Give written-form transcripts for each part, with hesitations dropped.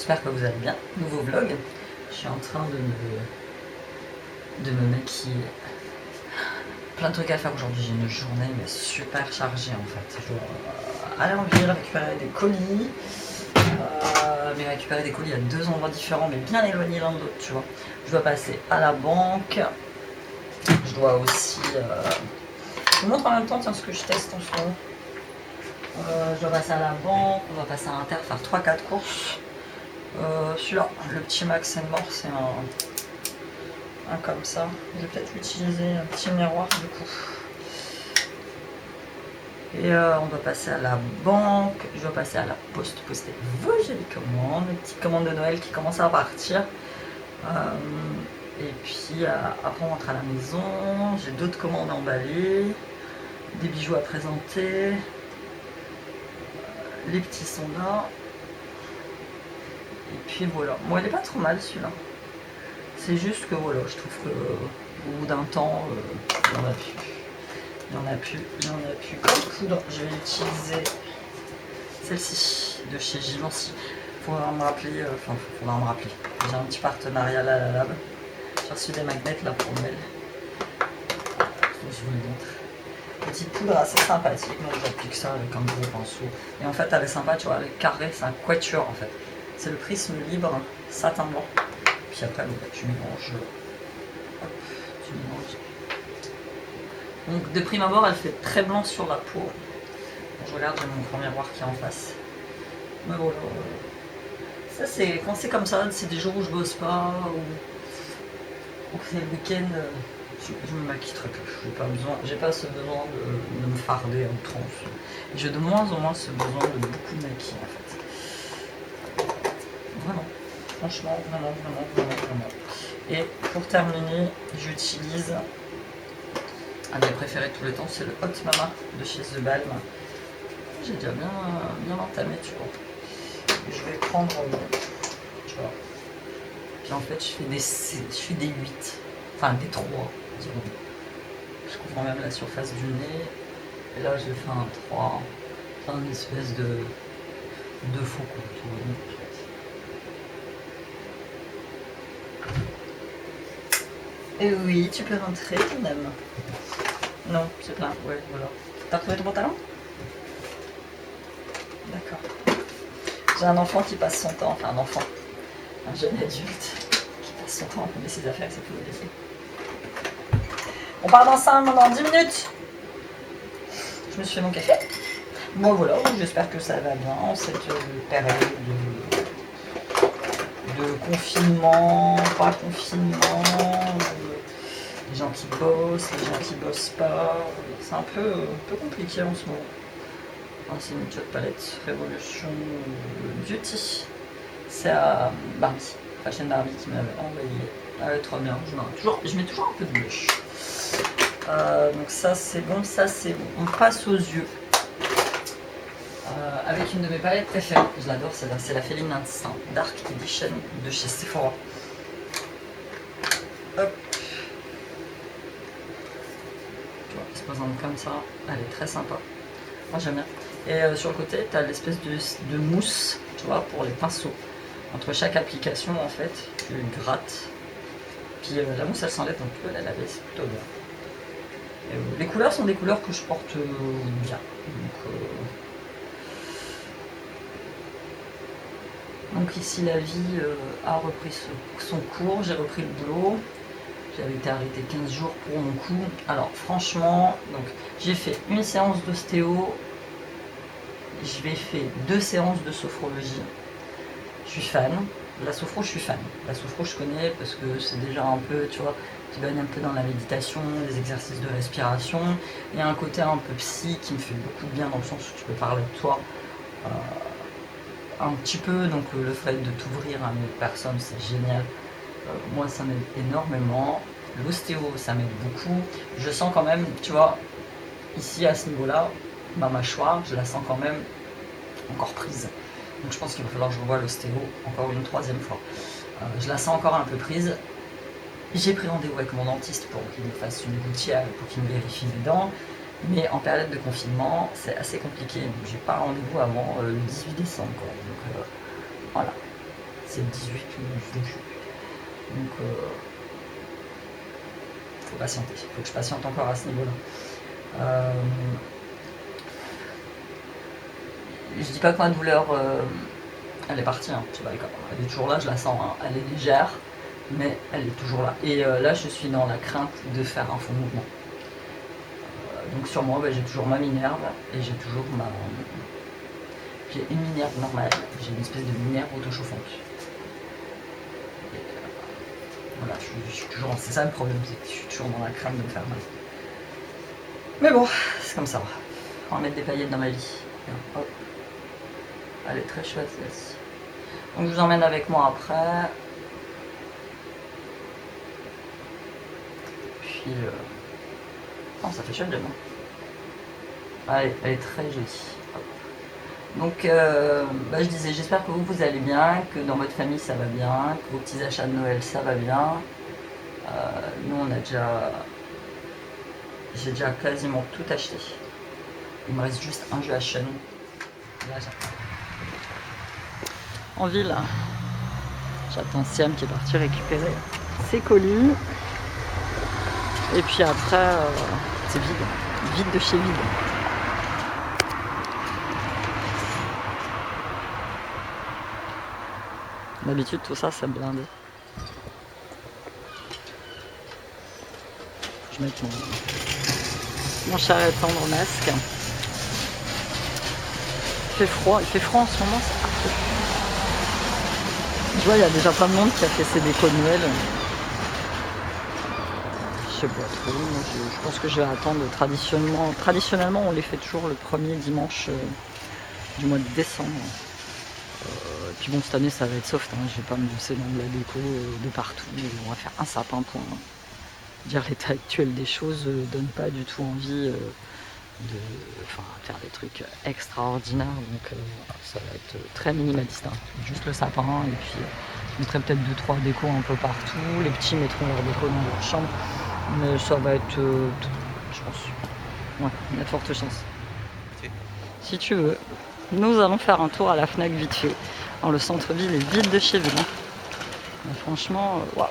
j'espère que vous allez bien. Nouveau vlog. Je suis en train de me maquiller. Plein de trucs à faire aujourd'hui. J'ai une journée mais super chargée en fait. Je dois aller en ville, récupérer des colis. Mais récupérer des colis à deux endroits différents mais bien éloignés l'un de l'autre, tu vois. Je dois passer à la banque. Je dois aussi... Je vous montre en même temps tiens, ce que je teste en ce moment. Je dois passer à la banque, on va passer à Inter, faire 3-4 courses. Celui-là, le petit Max and More, c'est un comme ça. Je vais peut-être utiliser un petit miroir du coup. Et on va passer à la banque, je dois passer à la poste, poster vos jolies commandes, les petites commandes de Noël qui commencent à partir. Et puis après on rentre à la maison, j'ai d'autres commandes à emballer, des bijoux à présenter, les petits sont là. Et puis voilà, moi il est pas trop mal celui-là. C'est juste que voilà, je trouve que au bout d'un temps, il n'y en a plus. Il n'y en a plus, il n'y en a plus. Comme poudre, je vais utiliser celle-ci de chez Givenchy. Faudra me rappeler, faudra me rappeler. J'ai un petit partenariat là, la lab. J'ai reçu des magnets là pour Noël. Je vous le montre. Petite poudre assez sympathique, moi j'applique ça avec un gros pinceau. Et en fait elle est sympa, tu vois, elle est carrée, c'est un quatuor en fait. C'est le prisme libre, satin blanc. Puis après tu mélanges. Hop, tu mélanges. Donc de prime abord elle fait très blanc sur la peau. Bon, je regarde, j'ai mon grand miroir qui est en face. Mais voilà. Ça c'est quand c'est comme ça, c'est des jours où je bosse pas, ou c'est le week-end. Je me maquille très peu, j'ai pas ce besoin de me farder en transe. J'ai de moins en moins ce besoin de beaucoup de maquillage en fait. Vraiment, franchement, vraiment. Et pour terminer, j'utilise un de mes préférés de tous les temps, c'est le Hot Mama de chez The Balm. J'ai déjà bien entamé, tu vois. Je vais prendre, tu vois. Puis en fait, je fais des 8, enfin des 3. Je couvre même la surface du nez. Et là, je fais un 3, un espèce de faux contour. Et oui, tu peux rentrer, ton âme. Non, c'est plein. Ouais, voilà. T'as retrouvé ton pantalon? D'accord. J'ai un enfant qui passe son temps, enfin un enfant, un jeune adulte qui passe son temps à prendre ses affaires, c'est tout le défi. On part ensemble dans 10 minutes. Je me suis fait mon café. Bon voilà, j'espère que ça va bien en cette période de confinement, pas confinement, les gens qui bossent, les gens qui bossent pas. C'est un peu compliqué en ce moment. Ah, c'est une job palette Révolution Beauty. C'est à Barbie, la chaîne Barbie qui m'avait envoyé. Elle est trop bien, je mets toujours un peu de blush. Donc ça c'est bon, ça c'est bon. On passe aux yeux. Avec une de mes palettes préférées, je l'adore, c'est la Féline Instinct Dark Edition de chez Sephora. Hop. Tu vois, elle se présente comme ça, elle est très sympa. Moi j'aime bien. Et sur le côté, tu as l'espèce de mousse, tu vois, pour les pinceaux. Entre chaque application, en fait, tu grattes. Puis la mousse, elle s'enlève, donc tu peux la laver, c'est plutôt bien. Les couleurs sont des couleurs que je porte bien. Donc ici la vie a repris son cours, j'ai repris le boulot. J'avais été arrêtée 15 jours pour mon coup. Alors franchement, donc j'ai fait une séance d'ostéo, j'ai fait 2 séances de sophrologie. Je suis fan. La sophro, je suis fan. La sophro, je connais parce que c'est déjà un peu, tu vois, qui baigne un peu dans la méditation, les exercices de respiration. Il y a un côté un peu psy qui me fait beaucoup de bien dans le sens où tu peux parler de toi un petit peu. Donc le fait de t'ouvrir à une autre personne, c'est génial. Moi, ça m'aide énormément. L'ostéo, ça m'aide beaucoup. Je sens quand même, tu vois, ici à ce niveau-là, ma mâchoire, je la sens quand même encore prise. Donc je pense qu'il va falloir que je revoie l'ostéo encore une 3e fois. Je la sens encore un peu prise. J'ai pris rendez-vous avec mon dentiste pour qu'il me fasse une gouttière, pour qu'il me vérifie les dents. Mais en période de confinement, c'est assez compliqué. Donc j'ai pas rendez-vous avant le 18 décembre. Quoi. Donc voilà. c'est 18 ou 12. Donc faut patienter, faut que je patiente encore à ce niveau-là. Je dis pas que ma douleur elle est partie, hein. C'est pas le cas. Elle est toujours là, je la sens, hein. Elle est légère, mais elle est toujours là. Et là je suis dans la crainte de faire un faux mouvement. Donc sur moi j'ai toujours ma minerve et j'ai toujours j'ai une minerve normale, j'ai une espèce de minerve autochauffante. Voilà, je suis toujours. C'est ça le problème, c'est que je suis toujours dans la crainte de me faire mal. Mais bon, c'est comme ça. On va mettre des paillettes dans ma vie. Hop. Elle est très chouette celle-ci. Donc je vous emmène avec moi après. Puis oh, ça fait chouette de moi. Elle est très jolie. Hop. Donc je disais, j'espère que vous allez bien, que dans votre famille ça va bien, que vos petits achats de Noël ça va bien. Nous on a j'ai déjà quasiment tout acheté. Il me reste juste un jeu à chaîne. Là j'attends. En ville, j'attends Siam qui est parti récupérer ses colis. Et puis après, c'est vide de chez vide. D'habitude tout ça c'est blindé. Je vais mettre mon chalet tendre masque. Il fait froid en ce moment, c'est affreux. Je vois, il y a déjà plein de monde qui a fait ses décos de Noël. Je sais pas trop, je pense que je vais attendre. Traditionnellement, on les fait toujours le premier dimanche du mois de décembre. Puis bon, cette année ça va être soft, hein. Je vais pas me lancer dans de la déco de partout. On va faire un sapin pour dire l'état actuel des choses donne pas du tout envie de faire des trucs extraordinaires. Donc ça va être très minimaliste, hein. Juste le sapin et puis je mettrai peut-être 2-3 décos un peu partout. Les petits mettront leur déco dans leur chambre. Mais ça va être, je pense, ouais, il y a de fortes chances. Si tu veux, nous allons faire un tour à la Fnac vite fait. Alors, le centre-ville est vide de chez vide. Mais franchement, waouh.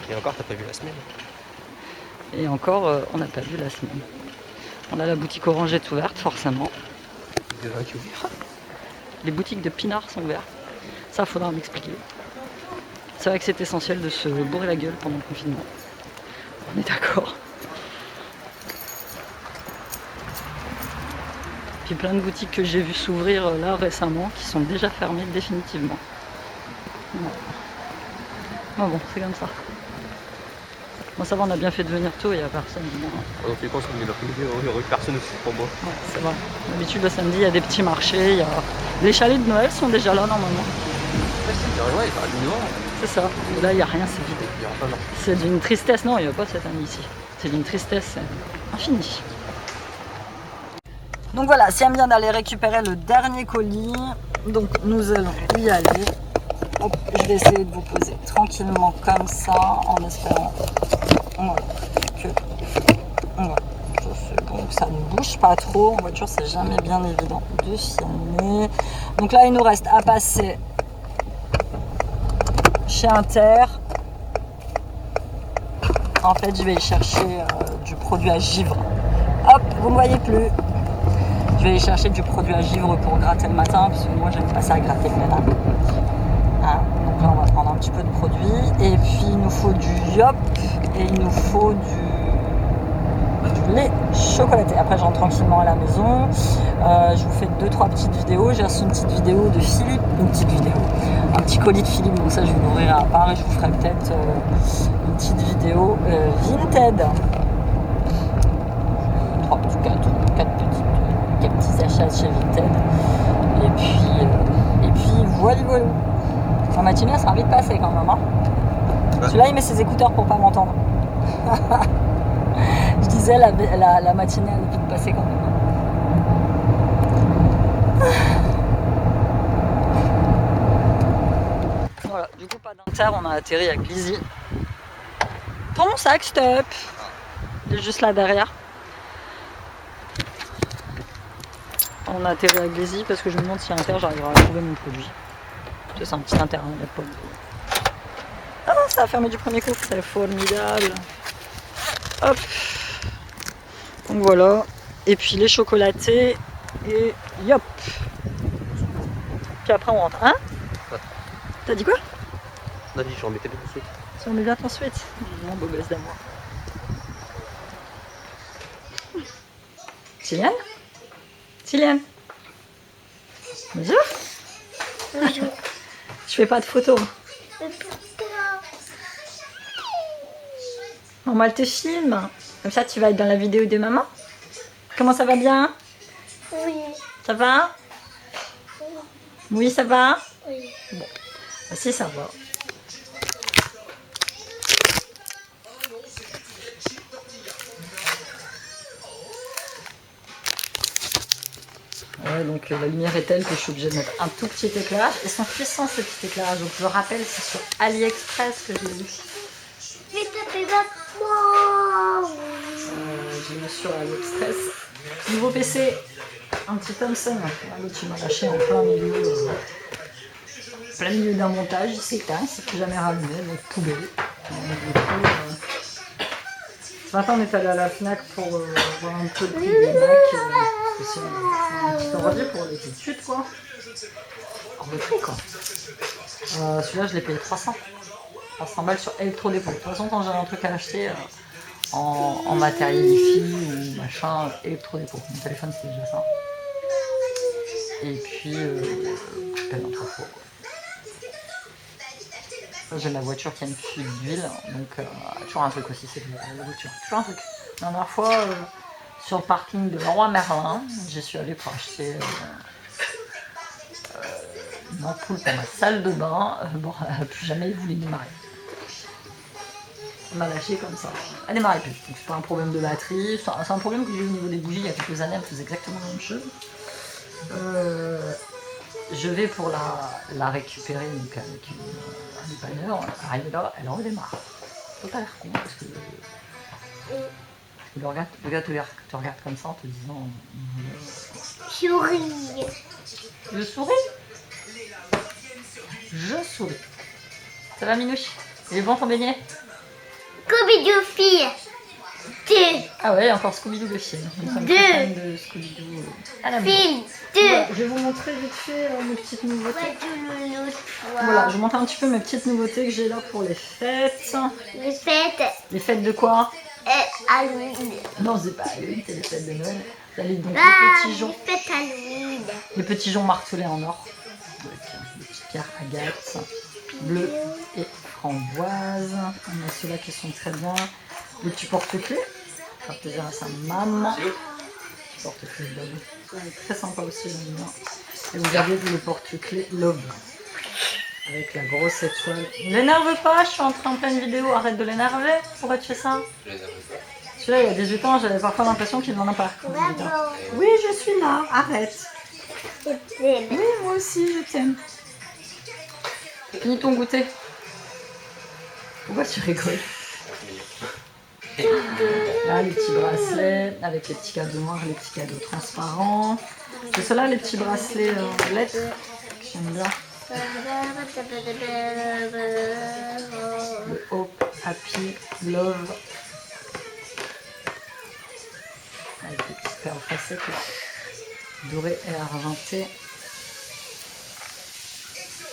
Et encore, t'as pas vu la semaine? Et encore, on n'a pas vu la semaine. On a la boutique Orangette ouverte, forcément. Les boutiques de Pinard sont ouvertes. Ça, faudra m'expliquer. C'est vrai que c'est essentiel de se bourrer la gueule pendant le confinement. On est d'accord. Puis plein de boutiques que j'ai vues s'ouvrir là récemment qui sont déjà fermées définitivement. Ouais. Bon, c'est comme ça. Bon, ça va, on a bien fait de venir tôt, il n'y a personne. Donc tu penses qu'on est l'après-midi, il n'y aurait personne aussi pour moi. Ouais, c'est vrai. D'habitude le samedi, il y a des petits marchés, les chalets de Noël sont déjà là normalement. Ouais, il paraît du noir. C'est ça. Et là, il n'y a rien, c'est vide. C'est d'une tristesse. Non, il n'y a pas cette année ici. C'est d'une tristesse infinie. Donc voilà, Siam vient d'aller récupérer le dernier colis. Donc nous allons y aller. Hop, je vais essayer de vous poser tranquillement comme ça, en espérant que ça ne bouge pas trop. En voiture, c'est jamais bien évident de filmer. Donc là, il nous reste à passer chez Inter. En fait, je vais y chercher du produit à givre. Hop, vous ne me voyez plus. Je vais aller chercher du produit à givre pour gratter le matin, parce que moi j'aime pas ça à gratter le matin. Ah, donc là on va prendre un petit peu de produit. Et puis il nous faut du yop et il nous faut du lait chocolaté. Après je rentre tranquillement à la maison. Je vous fais 2-3 petites vidéos. J'ai reçu une petite vidéo de Philippe, un petit colis de Philippe, donc ça je vous l'ouvrirai à part et je vous ferai peut-être une petite vidéo Vinted. 4 petits achats chez Vinted. Et puis voilà. En matinée, ça sera vite passé quand même. Hein. Celui-là, il met ses écouteurs pour pas m'entendre. Je disais, la matinée, elle est vite passée quand même. Voilà, du coup, pas d'Inter, on a atterri à Glizy. Prends mon sac, stop. Il est juste là derrière. On a atterri à Glizy parce que je me demande si Inter j'arriverai à trouver mon produit. C'est un petit Inter, il n'y a pas ça a fermé du premier coup. C'est formidable. Hop. Donc voilà. Et puis les chocolatés. Et yop. Puis après on rentre. Hein? Ouais. T'as dit quoi? On a dit, je remettais tout de suite. Si on met bien ensuite. Mon beau gosse d'amour. Tiliane? Tiliane? Bonjour. Bonjour. Je fais pas de photos. Maman, elle te filme. Comme ça, tu vas être dans la vidéo de maman. Comment ça va bien? Oui. Ça va? Oui, ça va? Oui. Si, ça va. Ouais, donc la lumière est telle que je suis obligée de mettre un tout petit éclairage. Ils sont puissants ces petits éclairages. Donc je le rappelle, c'est sur AliExpress que je l'ai vu. Vite, tapez maintenant. J'ai vu sur AliExpress. Nouveau PC, un petit Thomson. L'autre il m'a lâché en plein milieu d'un montage. Il s'éteint, il s'est plus jamais rallumé, donc poubelle. Du coup, ce matin on est allé à la Fnac pour voir un peu le prix des Mac. C'est un petit ordi pour les études quoi. Hors de prix quoi. Celui-là je l'ai payé 300 balles sur Electrodépôt. De toute façon quand j'avais un truc à acheter en matériel IFI ou machin, Electrodépôt. Mon téléphone c'était déjà ça. Et puis je paye un trop. J'ai ma voiture qui a une fuite d'huile, donc toujours un truc aussi, c'est la voiture. Toujours un truc. La dernière fois, sur le parking de Leroy Merlin, j'y suis allée pour acheter une ampoule pour ma salle de bain. Bon, elle n'a plus jamais voulu démarrer. Elle m'a lâché comme ça. Elle démarrait plus. Donc c'est pas un problème de batterie, c'est un problème que j'ai eu au niveau des bougies il y a quelques années, elle faisait exactement la même chose. Je vais pour la récupérer donc avec un dépanneur, arrivé là, elle redémarre. Toi t'as l'air con parce que le gars te regarde comme ça en te disant Souris. je souris. Je souris. Ça va Minouche? Il est bon ton beignet? Scooby-Doo fille. 2. Ah ouais, encore Scooby-Doo le film. Nous sommes Deux. très fans de Scooby-Doo à la maison. Fille. 2. Voilà, je vais vous montrer vite fait mes petites nouveautés. Voilà, je vous montre un petit peu mes petites nouveautés que j'ai là pour les fêtes. Les fêtes. Les fêtes de quoi? Halloween. Non, c'est pas Halloween, c'est les fêtes de Noël. Vous avez donc Ah, les petits joncs. les fêtes Halloween. Les petits joncs martelés en or. Avec des petites pierres agates, bleues et framboises. On a ceux-là qui sont très bien. Les petits porte-clés. Ça fait plaisir à sa maman. Les porte-clés Love. C'est très sympa aussi, j'aime bien. Et vous avez le porte-clés Love. Avec la grosse étoile. L'énerve pas, je suis en pleine vidéo, arrête de l'énerver. Pourquoi tu fais ça? Celui-là, il y a 18 ans, j'avais parfois l'impression qu'il n'en a pas. Bravo. Oui, je suis là, arrête. Oui, moi aussi, je t'aime. Finis ton goûter. Pourquoi tu rigoles? Là, les petits bracelets avec les petits cadeaux noirs, les petits cadeaux transparents. C'est ceux-là, les petits bracelets lettres. J'aime bien. Le Hope, Happy, Love. Avec des petites perles facettes dorées et argentées.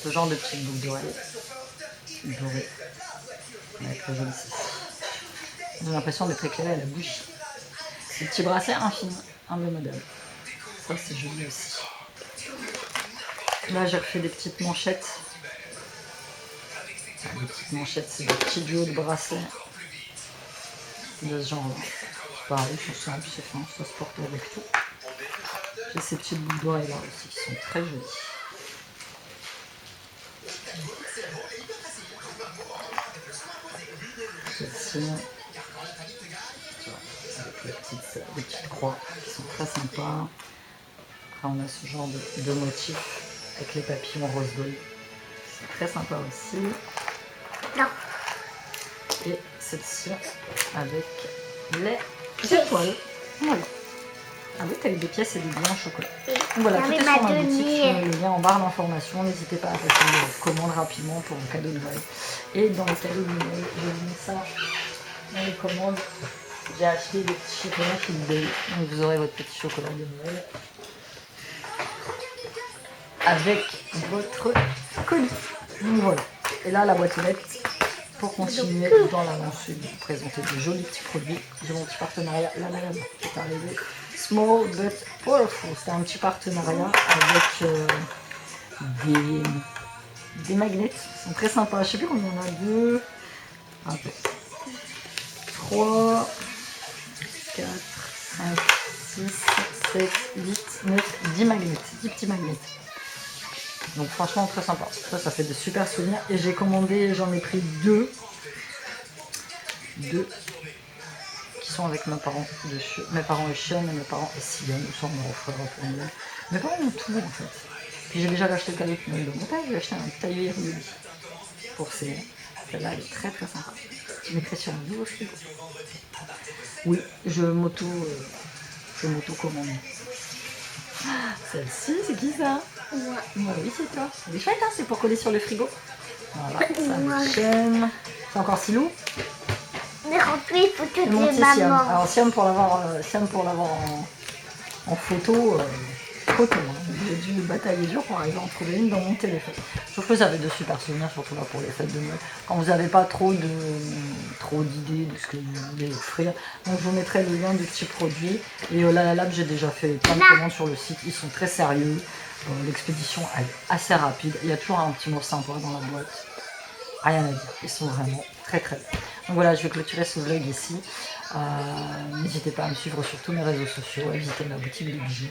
Ce genre de petites boucles d'oreilles dorées. Avec très joli ceci. J'ai l'impression d'être éclairée à la bougie. Des petits bracelets infinis, un beau modèle. Ça c'est joli aussi. Là j'ai refait des petites manchettes. Les petites manchettes, c'est des petits duos de bracelets. De ce genre-là. C'est pareil, c'est simple, c'est fin, ça se porte avec tout. J'ai ces petites boucles d'oreilles là aussi qui sont très jolies. Celle-ci, avec les petites croix qui sont très sympas. Après on a ce genre de motif avec les papillons rose gold. C'est très sympa aussi. Non. Et celle-ci avec les étoiles. Voilà. Ah oui, t'as eu des pièces et des billets en chocolat. Et Donc voilà, tout est j'avais sur ma ma boutique, je demi. mets le lien en barre d'information. N'hésitez pas à passer commande rapidement pour un cadeau de Noël. Et dans les cadeaux de Noël, je vous mets ça dans les commandes. J'ai acheté des petits chocolats chez eBay. Donc vous aurez votre petit chocolat de Noël avec votre colis. Donc voilà. Et là, la boîte aux lettres. Pour continuer dans la lancée de vous présenter de jolis petits produits, j'ai mon petit partenariat La Lame qui est arrivé. Small but powerful. C'était un petit partenariat avec des magnets. Ils sont très sympas. Je sais plus combien il y en a. 2, 3, 4, 5, 6, 7, 8, 9, 10 magnets. 10 petits magnets. Donc franchement très sympa. Ça fait de super souvenirs. Et j'ai commandé, j'en ai pris deux qui sont avec mes parents et Sean et mes parents et Sion. Ça on me refera pour Noël. Mes parents ont tout en fait. Puis j'ai déjà acheté le cadeau de Noël de mon père. J'ai acheté un tailleur de lit pour Céline. Celle-là elle est très très sympa. Je mettrai sur un nouveau frigo. Oui, je m'auto-commande. Celle-ci, c'est qui ça? Moi. Oui, c'est toi. Elle est chouette, hein, c'est pour coller sur le frigo. Voilà, ça me chaîne. C'est encore Silou. On est rempli pour toutes Et mon les petit Siam. mamans. Alors Siam pour l'avoir en photo. Photo, hein. J'ai dû batailler dur pour arriver à en trouver une dans mon téléphone. Je trouve que ça avait de super souvenirs, surtout là pour les fêtes de Noël. Quand vous n'avez pas trop d'idées de ce que vous voulez offrir. Donc je vous mettrai le lien du petit produit. Et La Lab, j'ai déjà fait plein de commandes sur le site. Ils sont très sérieux. L'expédition est assez rapide. Il y a toujours un petit mot sympa dans la boîte. Rien à dire. Ils sont vraiment très très bien. Donc voilà, je vais clôturer ce vlog ici. N'hésitez pas à me suivre sur tous mes réseaux sociaux, à visiter ma boutique de bijoux.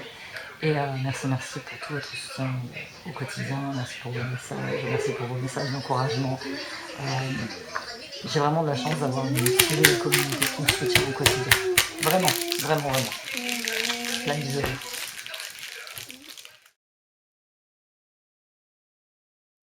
Et merci pour tout votre soutien au quotidien, merci pour vos messages d'encouragement. J'ai vraiment de la chance d'avoir une communauté qui me soutient au quotidien. Vraiment. Plein de bisous.